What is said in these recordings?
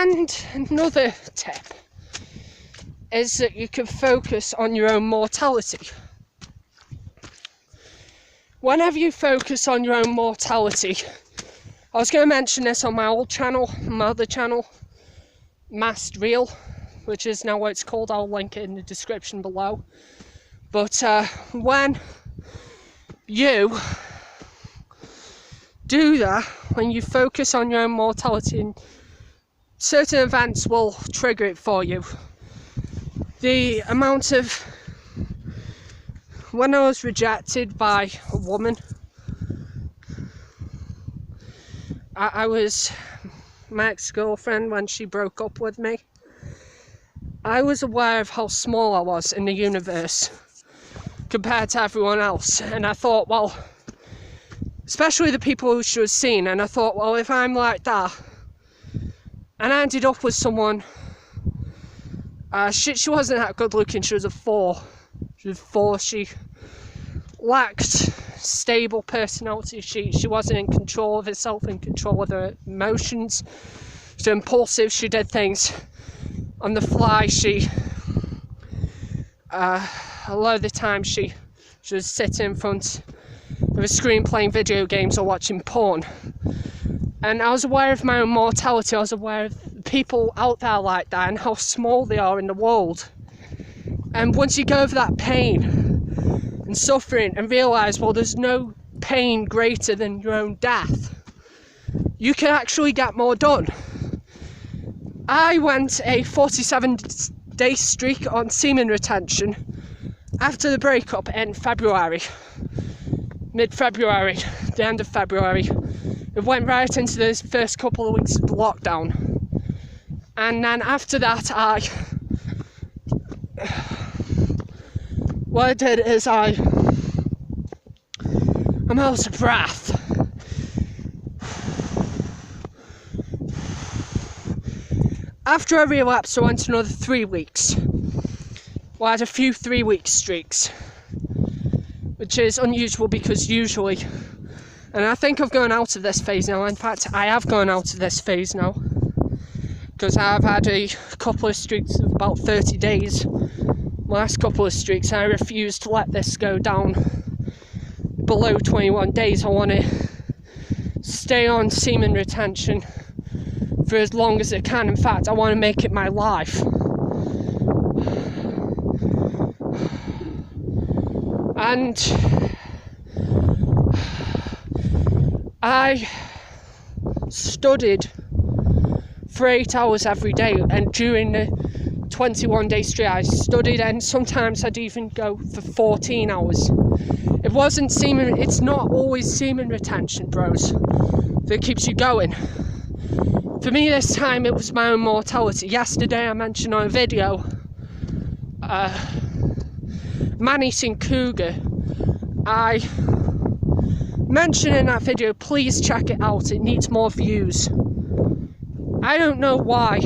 And another tip is that you can focus on your own mortality. Whenever you focus on your own mortality, I was going to mention this on my old channel, my other channel, Masked Reel, which is now what it's called. I'll link it in the description below. But when you do that, when you focus on your own mortality, and certain events will trigger it for you. The amount of... When I was rejected by a woman, I was my ex-girlfriend when she broke up with me. I was aware of how small I was in the universe compared to everyone else, and I thought, well, especially the people who she was seeing, and I thought, well, if I'm like that, and I ended up with someone, she wasn't that good looking, she was a 4. She lacked stable personality. She wasn't in control of herself, in control of her emotions. She was impulsive, she did things on the fly. A lot of the time she would sit in front of a screen playing video games or watching porn. And I was aware of my own mortality. I was aware of people out there like that and how small they are in the world. And once you go over that pain and suffering and realise, well, there's no pain greater than your own death, you can actually get more done. I went a 47-day streak on semen retention after the breakup in February, mid-February, the end of February. It went right into the first couple of weeks of the lockdown. And then after that, what I did is I'm out of breath. After I relapsed, I went another 3 weeks. Well, I had a few 3-week streaks, which is unusual because usually, and I think I've gone out of this phase now. In fact, I have gone out of this phase now, because I've had a couple of streaks of about 30 days. Last couple of streaks, I refuse to let this go down below 21 days. I want to stay on semen retention for as long as I can. In fact, I want to make it my life. And I studied for 8 hours every day, and during the 21-day streak I studied, and sometimes I'd even go for 14 hours. It wasn't semen, it's not always semen retention, bros, that keeps you going. For me this time it was my own mortality. Yesterday I mentioned on a video man-eating cougar. I mentioned in that video, please check it out, it needs more views. I don't know why,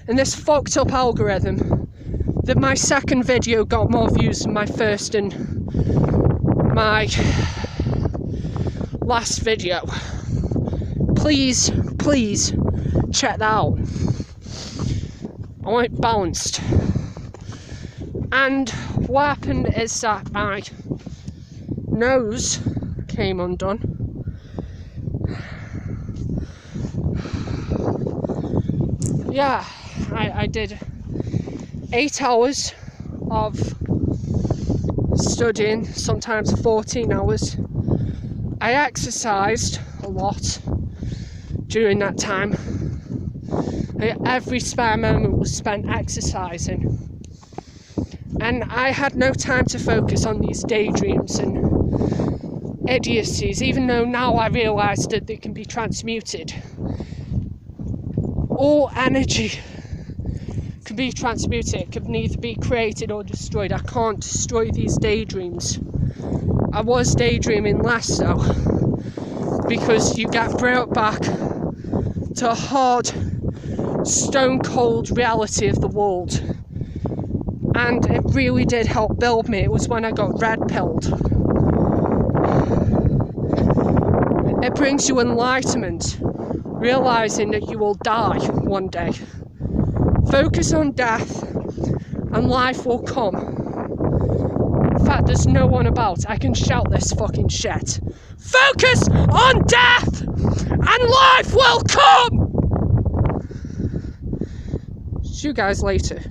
in this fucked up algorithm, that my second video got more views than my first and my last video. Please check that out. I want it balanced. And what happened is that my nose came undone. Yeah, I did 8 hours of studying, sometimes 14 hours. I exercised a lot during that time. Every spare moment was spent exercising. And I had no time to focus on these daydreams and idiocies, even though now I realise that they can be transmuted. All energy can be transmuted. It can neither be created or destroyed. I can't destroy these daydreams. I was daydreaming less though, because you get brought back to a hard, stone cold reality of the world. And it really did help build me. It was when I got red pilled. It brings you enlightenment realising that you will die one day. Focus on death and life will come. In fact, there's no one about. I can shout this fucking shit. Focus on death and life will come! See you guys later.